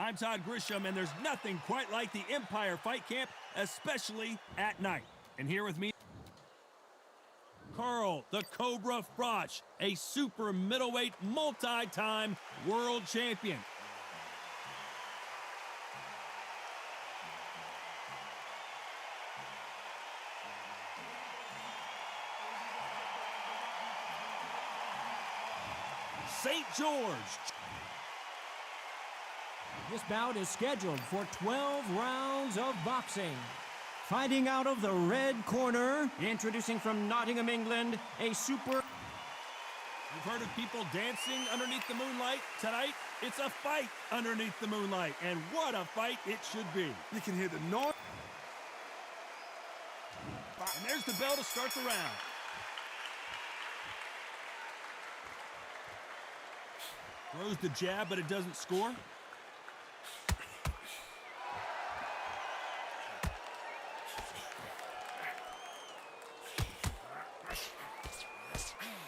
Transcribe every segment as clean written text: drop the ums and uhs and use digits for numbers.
I'm Todd Grisham, and there's nothing quite like the Empire Fight Camp, especially at night. And here with me, Carl, the Cobra Froch, a super middleweight multi-time world champion. St. George. This bout is scheduled for 12 rounds of boxing. Fighting out of the red corner, introducing from Nottingham, England, a super... You've heard of people dancing underneath the moonlight? Tonight, it's a fight underneath the moonlight, and what a fight it should be. You can hear the noise. And there's the bell to start the round. Throws the jab, but it doesn't score.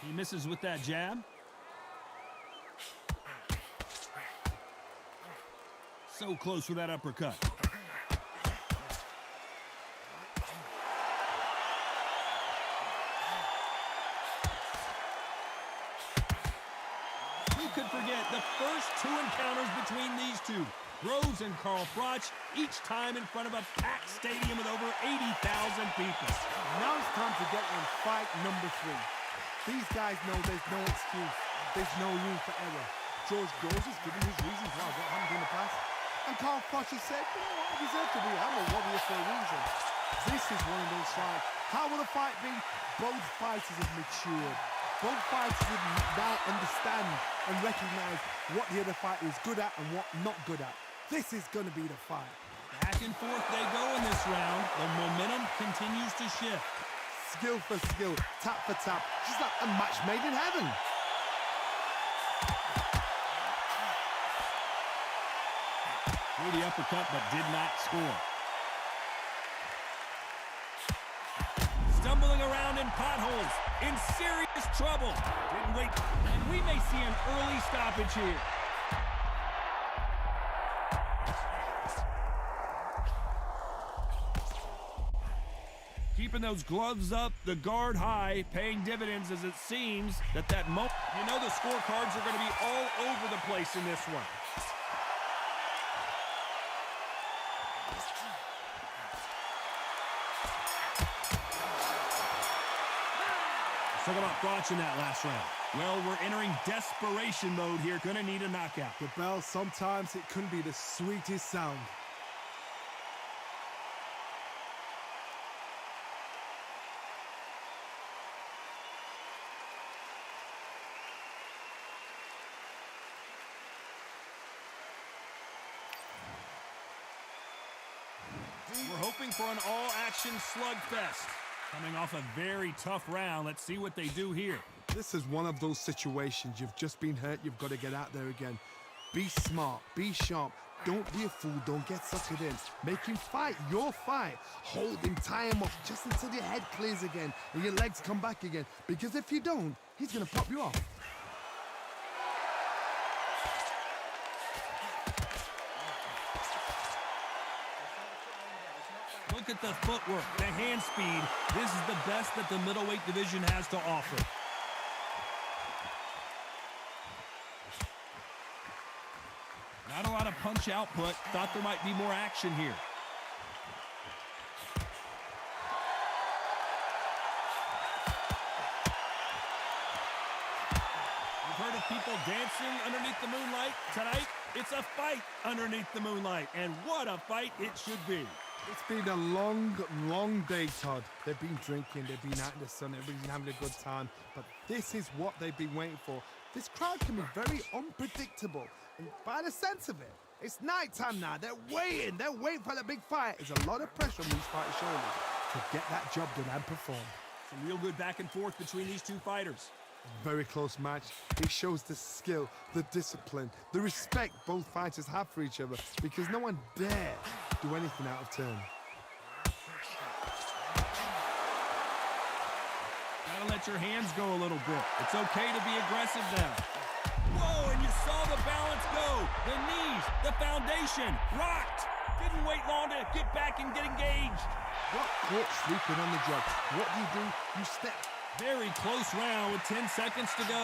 He misses with that jab. So close with that uppercut. Who could forget the first two encounters between these two? Rose and Carl Froch, each time in front of a packed stadium with over 80,000 people. Now it's time to get on fight number 3. These guys know there's no excuse. There's no room for error. George Groves has given his reasons why what happened in the past. And Carl Froch has said, you know what, I deserve to be. I'm a warrior for a reason. This is one of those fights. How will the fight be? Both fighters have matured. Both fighters have now understand and recognize what the other fighter is good at and what not good at. This is going to be the fight. Back and forth they go in this round. The momentum continues to shift. Skill for skill, tap for tap, just like a match made in heaven. Threw the uppercut, but did not score. Stumbling around in potholes, in serious trouble. Didn't wait, and we may see an early stoppage here. Keeping those gloves up, the guard high, paying dividends as it seems that moment. You know the scorecards are going to be all over the place in this one. Let's talk about Froch in that last round. Well, we're entering desperation mode here. Going to need a knockout. The bell, sometimes it can be the sweetest sound. We're hoping for an all-action slugfest. Coming off a very tough round, let's see what they do here. This is one of those situations. You've just been hurt, you've got to get out there again. Be smart, be sharp, don't be a fool, don't get suckered in. Make him fight your fight. Hold him, tie him up just until your head clears again and your legs come back again. Because if you don't, he's going to pop you off. Look at the footwork, the hand speed. This is the best that the middleweight division has to offer. Not a lot of punch output. Thought there might be more action here. We've heard of people dancing underneath the moonlight. Tonight, it's a fight underneath the moonlight. And what a fight it should be. It's been a long, long day, Todd. They've been drinking, they've been out in the sun, everybody's been having a good time. But this is what they've been waiting for. This crowd can be very unpredictable. And by the sense of it, it's nighttime now. They're waiting for the big fight. There's a lot of pressure on these fighters' shoulders to get that job done and perform. Some real good back and forth between these two fighters. Very close match. It shows the skill, the discipline, the respect both fighters have for each other because no one dare do anything out of turn. Gotta let your hands go a little bit. It's okay to be aggressive now. Whoa, and you saw the balance go. The knees, the foundation, rocked. Didn't wait long to get back and get engaged. Got caught sleeping on the job. What do? You step. Very close round with 10 seconds to go.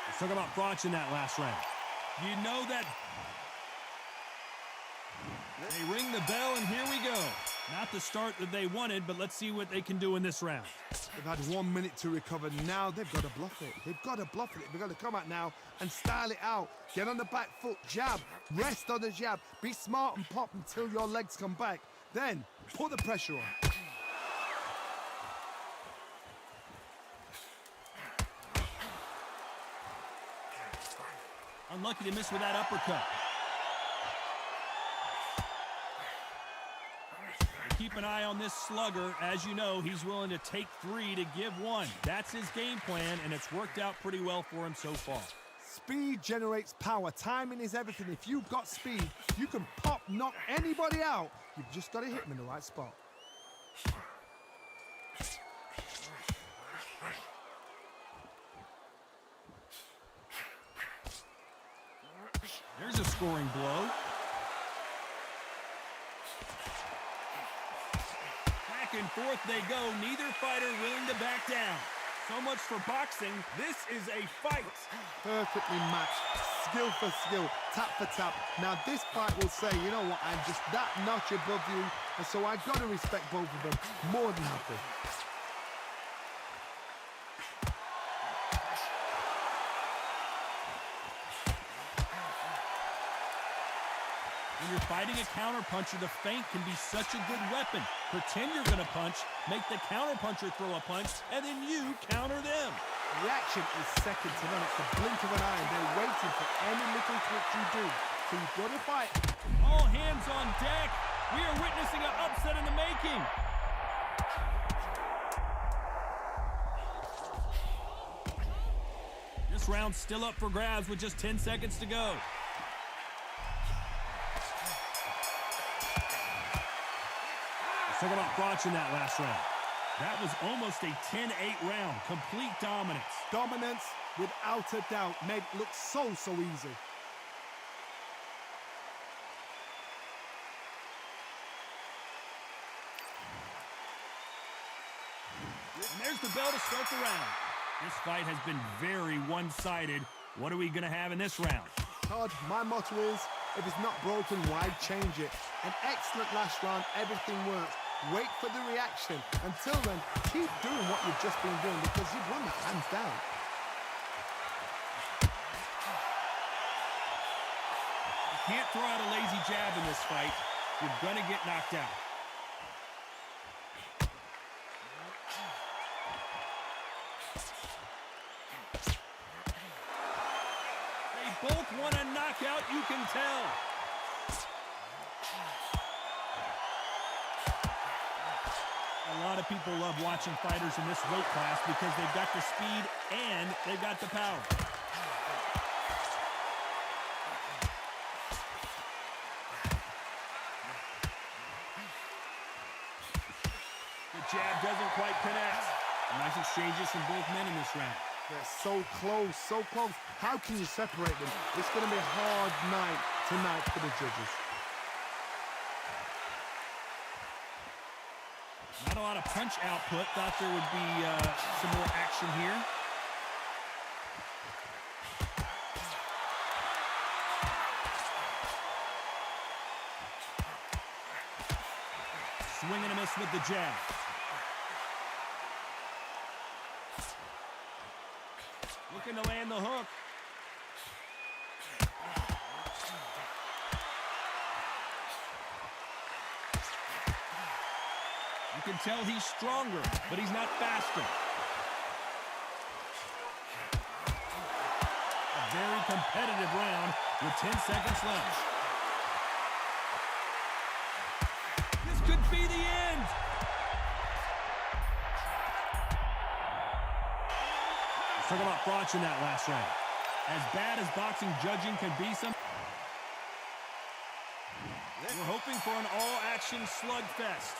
Let's talk about Froch in that last round. You know that. They ring the bell, and here we go. Not the start that they wanted, but let's see what they can do in this round. They've had 1 minute to recover. Now they've got to bluff it. They've got to bluff it. They've got to come out now and style it out. Get on the back foot, jab, rest on the jab. Be smart and pop until your legs come back. Then put the pressure on. Unlucky to miss with that uppercut. Keep an eye on this slugger. As you know, he's willing to take 3 to give 1. That's his game plan, and it's worked out pretty well for him so far. Speed generates power. Timing is everything. If you've got speed, you can pop, knock anybody out. You've just got to hit them in the right spot. There's a scoring blow. Back and forth they go. Neither fighter willing to back down. So much for boxing. This is a fight. Perfectly matched. Skill for skill. Tap for tap. Now this fight will say, you know what, I'm just that notch above you. And so I've got to respect both of them. More than happy. When you're fighting a counterpuncher, the feint can be such a good weapon. Pretend you're going to punch, make the counterpuncher throw a punch, and then you counter them. Reaction is second to none. It's the blink of an eye, and they're waiting for any little twitch you do. So you've got to fight. All hands on deck. We are witnessing an upset in the making. This round's still up for grabs with just 10 seconds to go. Let's talk about Froch in that last round. That was almost a 10-8 round. Complete dominance. Dominance, without a doubt, made it look so easy. And there's the bell to start the round. This fight has been very one-sided. What are we going to have in this round? Todd, my motto is, if it's not broken, why change it? An excellent last round, everything works. Wait for the reaction. Until then, keep doing what you've just been doing because you've won that hands down. You can't throw out a lazy jab in this fight. You're going to get knocked out. They both want a knockout, you can tell. A lot of people love watching fighters in this weight class because they've got the speed and they've got the power. The jab doesn't quite connect. Nice exchanges from both men in this round. They're so close, so close. How can you separate them? It's going to be a hard night tonight for the judges. Not a lot of punch output. Thought there would be some more action here. Swing and a miss with the jab. Looking to land the hook. You can tell he's stronger, but he's not faster. A very competitive round with 10 seconds left. This could be the end. Let's talk about Froch in that last round. As bad as boxing judging can be, We're hoping for an all-action slugfest.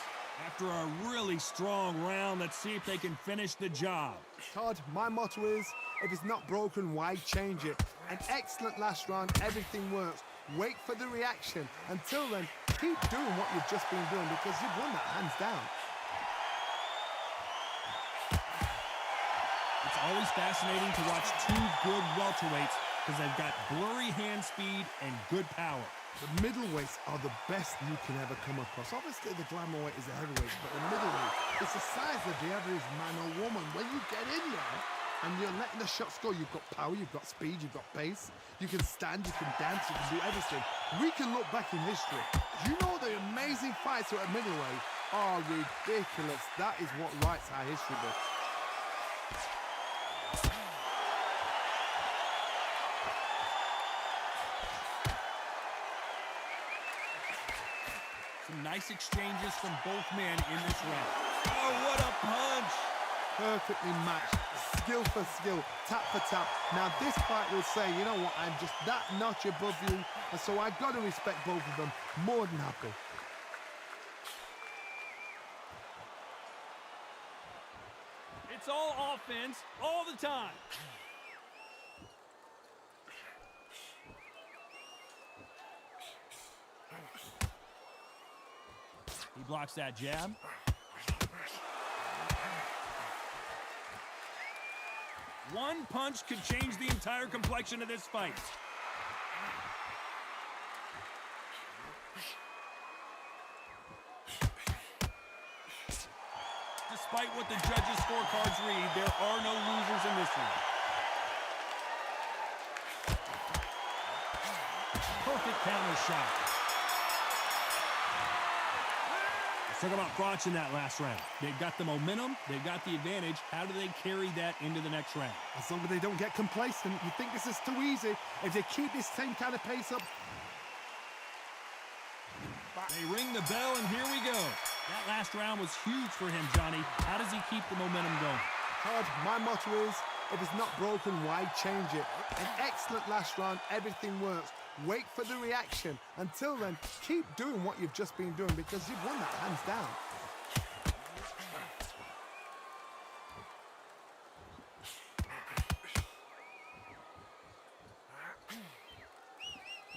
After a really strong round, let's see if they can finish the job. Todd, my motto is, if it's not broken, why change it? An excellent last round, everything works. Wait for the reaction. Until then, keep doing what you've just been doing because you've won that hands down. It's always fascinating to watch two good welterweights because they've got blurry hand speed and good power. The middleweights are the best you can ever come across. Obviously, the glamour weight is the heavyweight, but the middleweight is the size of the average man or woman. When you get in there and you're letting the shots go, you've got power, you've got speed, you've got pace. You can stand, you can dance, you can do everything. We can look back in history. You know the amazing fights at middleweight are ridiculous. That is what writes our history book. Some nice exchanges from both men in this round. Oh, what a punch! Perfectly matched, skill for skill, tap for tap. Now this fight will say, you know what, I'm just that notch above you, and so I've got to respect both of them. More than happy. It's all offense, all the time. He blocks that jab. One punch could change the entire complexion of this fight. Despite what the judges' scorecards read, there are no losers in this one. Perfect counter shot. Let's talk about Froch in that last round. They've got the momentum, they've got the advantage. How do they carry that into the next round? As long as they don't get complacent, you think this is too easy. If they keep this same kind of pace up. They ring the bell, and here we go. That last round was huge for him, Johnny. How does he keep the momentum going? Todd, my motto is, if it's not broken, why change it? An excellent last round, everything works. Wait for the reaction. Until then, keep doing what you've just been doing because you've won that hands down.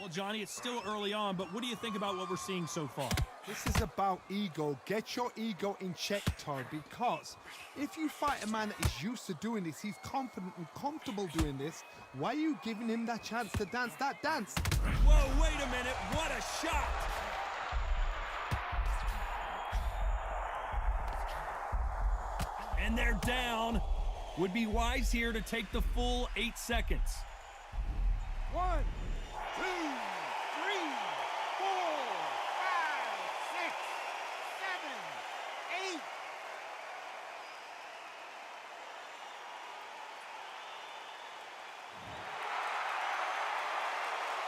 Well, Johnny, it's still early on, but what do you think about what we're seeing so far? This is about ego. Get your ego in check, Todd, because if you fight a man that is used to doing this, he's confident and comfortable doing this, why are you giving him that chance to dance that dance? Whoa, wait a minute, what a shot! And they're down. Would be wise here to take the full 8 seconds. 1, 2, 3, 4, 5, 6, 7, 8.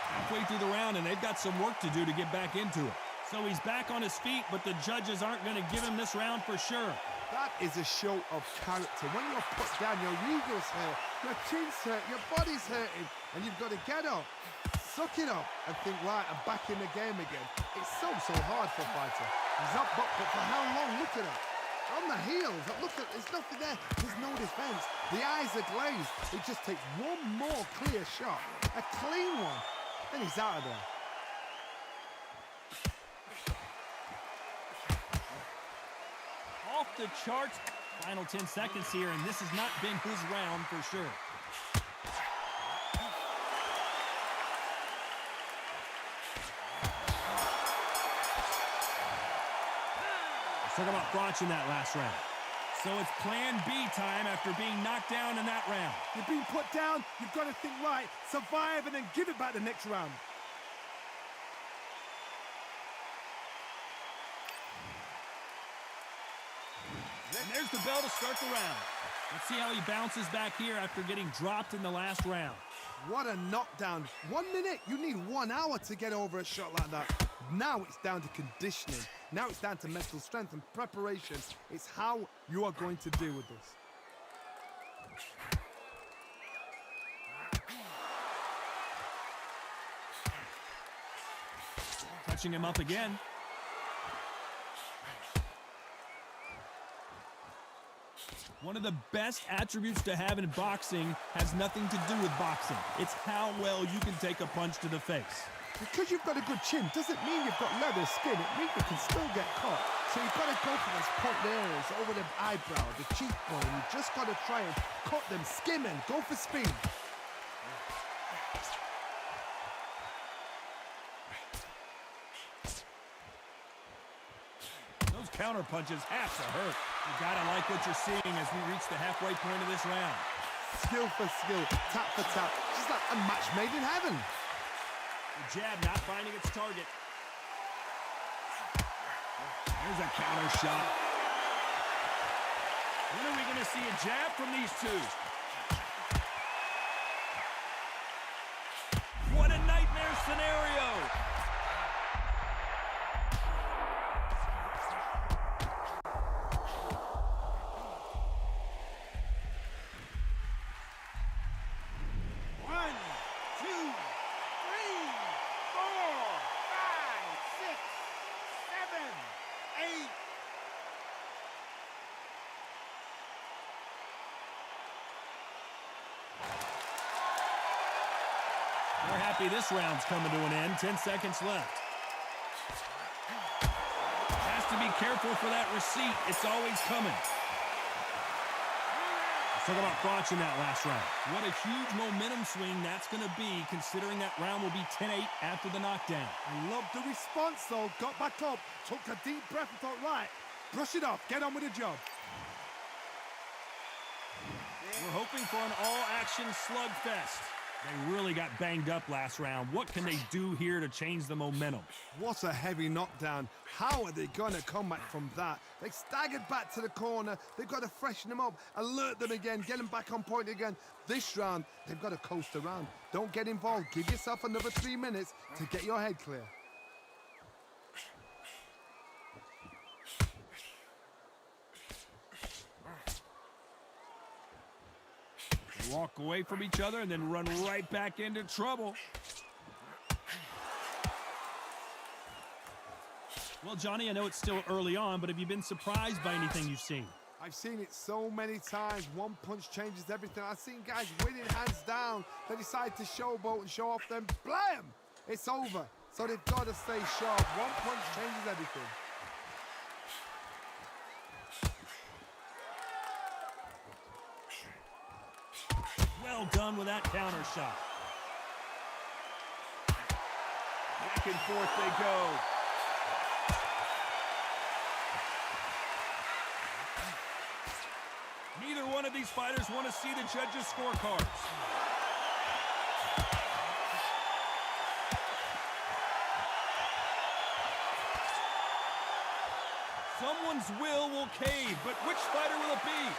Halfway through the round, and they've got some work to do to get back into it. So he's back on his feet, but the judges aren't going to give him this round for sure. That is a show of character. When you're put down, your ego's hurt, your chin's hurt, your body's hurting, and you've got to get up, suck it up, and think, right, I'm back in the game again. It's so hard for a fighter. He's up, but for how long? Look at that. On the heels, look at, there's nothing there. There's no defense. The eyes are glazed. It just takes one more clear shot, a clean one, then he's out of there. Off the charts. Final 10 seconds here, and this has not been his round for sure. Let's talk about Froch in that last round. So it's plan B time after being knocked down in that round. You've been put down, you've got to think right, survive, and then give it back the next round. And there's the bell to start the round. Let's see how he bounces back here after getting dropped in the last round. What a knockdown. 1 minute, you need 1 hour to get over a shot like that. Now it's down to conditioning. Now it's down to mental strength and preparation. It's how you are going to deal with this. catching him up again. One of the best attributes to have in boxing has nothing to do with boxing. It's how well you can take a punch to the face. Because you've got a good chin doesn't mean you've got leather skin. It means you can still get caught. So you've got to go for those point areas over the eyebrow, the cheekbone. You just got to try and cut them, skim and go for speed. Those counter punches have to hurt. You gotta like what you're seeing as we reach the halfway point of this round. Skill for skill, tap for tap, just like a match made in heaven. The jab not finding its target. There's a counter shot. When are we gonna see a jab from these two? What a nightmare scenario! We're happy this round's coming to an end. 10 seconds left. Has to be careful for that receipt. It's always coming. Let's talk about Froch in that last round. What a huge momentum swing that's going to be, considering that round will be 10-8 after the knockdown. I love the response, though. Got back up, took a deep breath and thought, right, brush it off, get on with the job. We're hoping for an all-action slugfest. They really got banged up last round. What can they do here to change the momentum? What a heavy knockdown. How are they going to come back from that? They staggered back to the corner. They've got to freshen them up, alert them again, get them back on point again. This round, they've got to coast around. Don't get involved. Give yourself another 3 minutes to get your head clear. Walk away from each other and then run right back into trouble. Well, Johnny, I know it's still early on, but have you been surprised by anything you've seen? I've seen it so many times. One punch changes everything. I've seen guys winning hands down. They decide to showboat and show off them. Blam! It's over. So they've got to stay sharp. One punch changes everything. Well done with that counter shot. Back and forth they go. Neither one of these fighters want to see the judges' scorecards. Someone's will cave, but which fighter will it be?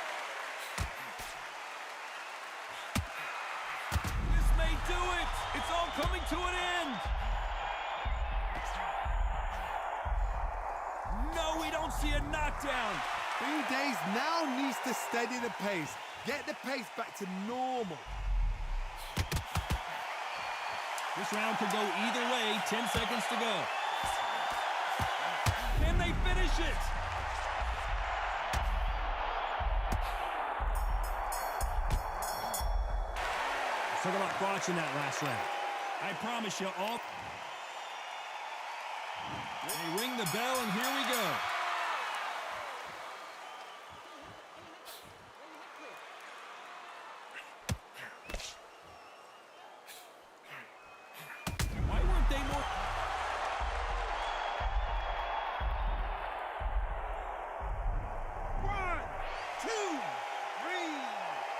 Do it! It's all coming to an end! No, we don't see a knockdown! 3 days now needs to steady the pace. Get the pace back to normal. This round could go either way. 10 seconds to go. Can they finish it? Talk about Froch in that last round. I promise you all. They ring the bell, and here we go. Why weren't they more? One, two, three,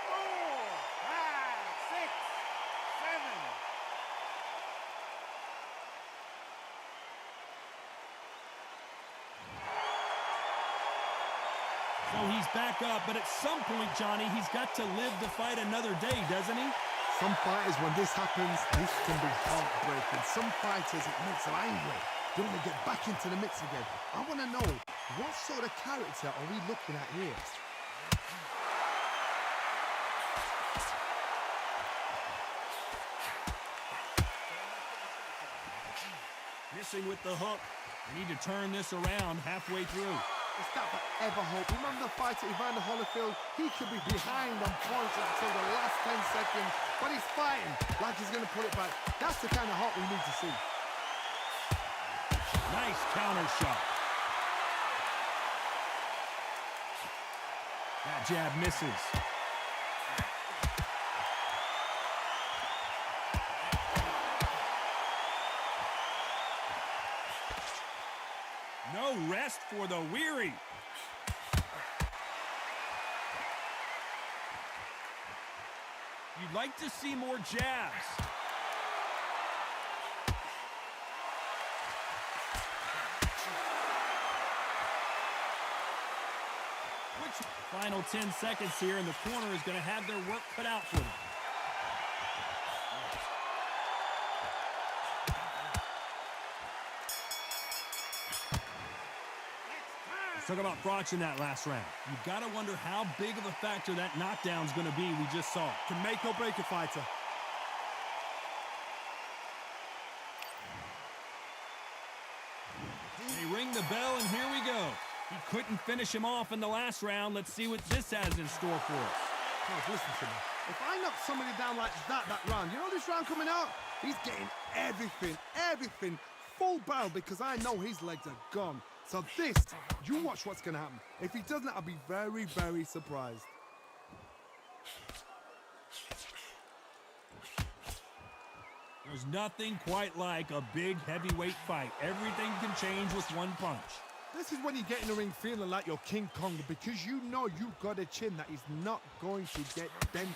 four, five, six, seven. So he's back up, but at some point, Johnny, he's got to live to fight another day, doesn't he? Some fighters, when this happens, this can be heartbreaking. Some fighters, it makes them angry. They want to get back into the mix again. I want to know, what sort of character are we looking at here? Missing with the hook. They need to turn this around halfway through. It's that forever hope. Remember the fight at Evander Holyfield? He could be behind on points until the last 10 seconds, but he's fighting like he's going to put it back. That's the kind of hope we need to see. Nice counter shot. That jab misses. No rest for the weary. You'd like to see more jabs. Final 10 seconds here, and the corner is going to have their work cut out for them. Let's talk about Froch in that last round. You've got to wonder how big of a factor that knockdown's going to be we just saw. Can make or break a fighter. They ring the bell, and here we go. He couldn't finish him off in the last round. Let's see what this has in store for us. Guys, listen to me. If I knock somebody down like that round, you know this round coming out? He's getting everything, full barrel, because I know his legs are gone. So this, you watch what's going to happen. If he doesn't, I'll be very, very surprised. There's nothing quite like a big heavyweight fight. Everything can change with one punch. This is when you get in the ring feeling like you're King Kong, because you know you've got a chin that is not going to get dented.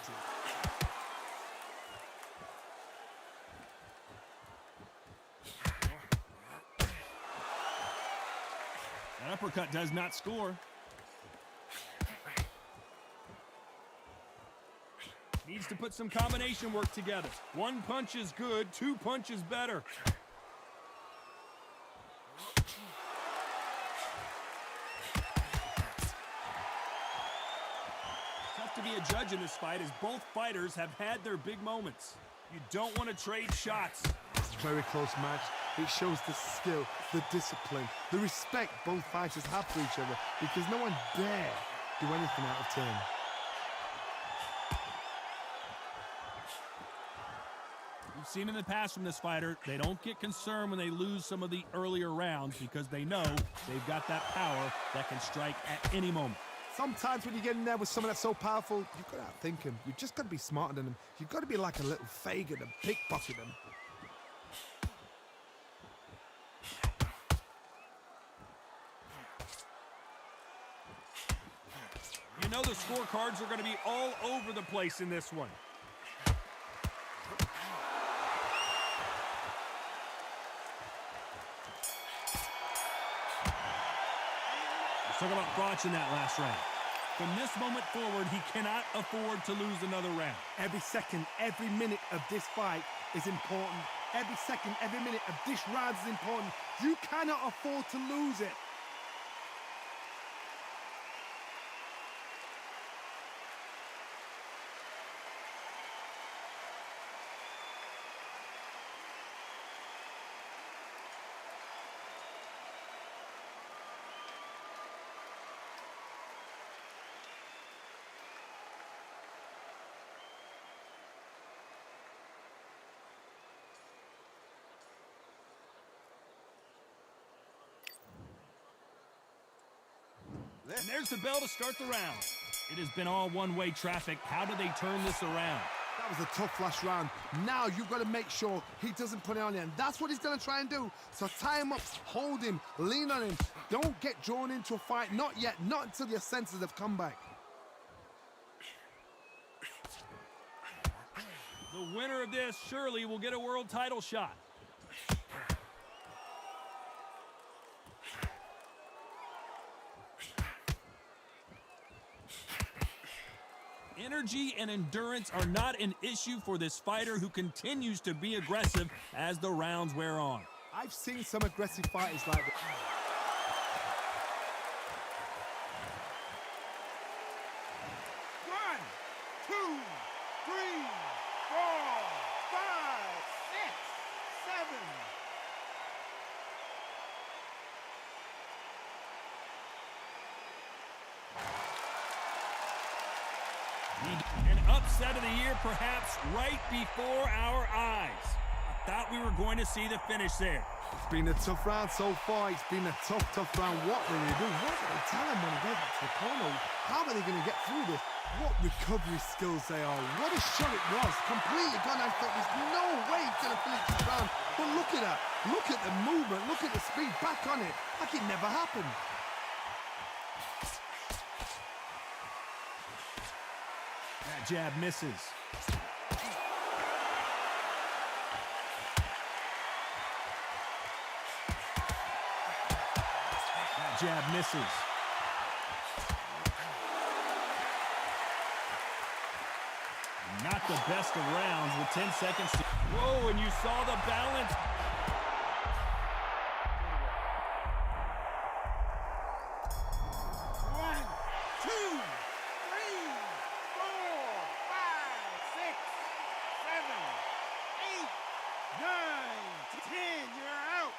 That uppercut does not score. Needs to put some combination work together. One punch is good, two punches better. Tough to be a judge in this fight, as both fighters have had their big moments. You don't want to trade shots. It's a very close match. It shows the skill, the discipline, the respect both fighters have for each other, because no one dare do anything out of turn. We've seen in the past from this fighter, they don't get concerned when they lose some of the earlier rounds, because they know they've got that power that can strike at any moment. Sometimes when you get in there with someone that's so powerful, you've got to outthink him. You've just got to be smarter than him. You've got to be like a little faggot and pickpocket him. You know the scorecards are going to be all over the place in this one. Let's talk about Froch in that last round. From this moment forward, he cannot afford to lose another round. Every second, every minute of this fight is important. Every second, every minute of this round is important. You cannot afford to lose it. And there's the bell to start the round. It has been all one-way traffic. How do they turn this around? That was a tough last round. Now you've got to make sure he doesn't put it on you, and that's what he's going to try and do. So tie him up, hold him, lean on him. Don't get drawn into a fight. Not yet. Not until your senses have come back. The winner of this surely will get a world title shot. Energy and endurance are not an issue for this fighter, who continues to be aggressive as the rounds wear on. I've seen some aggressive fighters like that. One, two, three, four, five, six, seven. upset of the year perhaps right before our eyes. I thought we were going to see the finish there. It's been a tough round so far. It's been a tough round. What will they do? What will they tell him when he goes back to the corner? How are they going to get through this? What recovery skills they are. What a shot it was. Completely gone. I thought there's no way he's going to finish this round. But look at that. Look at the movement. Look at the speed. Back on it. Like it never happened. That jab misses. That jab misses. Not the best of rounds with 10 seconds to... Whoa, and you saw the balance. One, two, three, 4, 5, 6, 7, 8, 9, 10. You're out.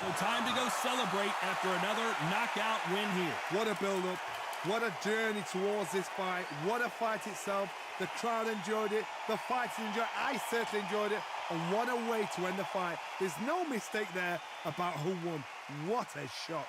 So time to go celebrate after another knockout win here. What a build-up. What a journey towards this fight. What a fight itself. The crowd enjoyed it. The fighters enjoyed it. I certainly enjoyed it. And what a way to end the fight. There's no mistake there about who won. What a shot.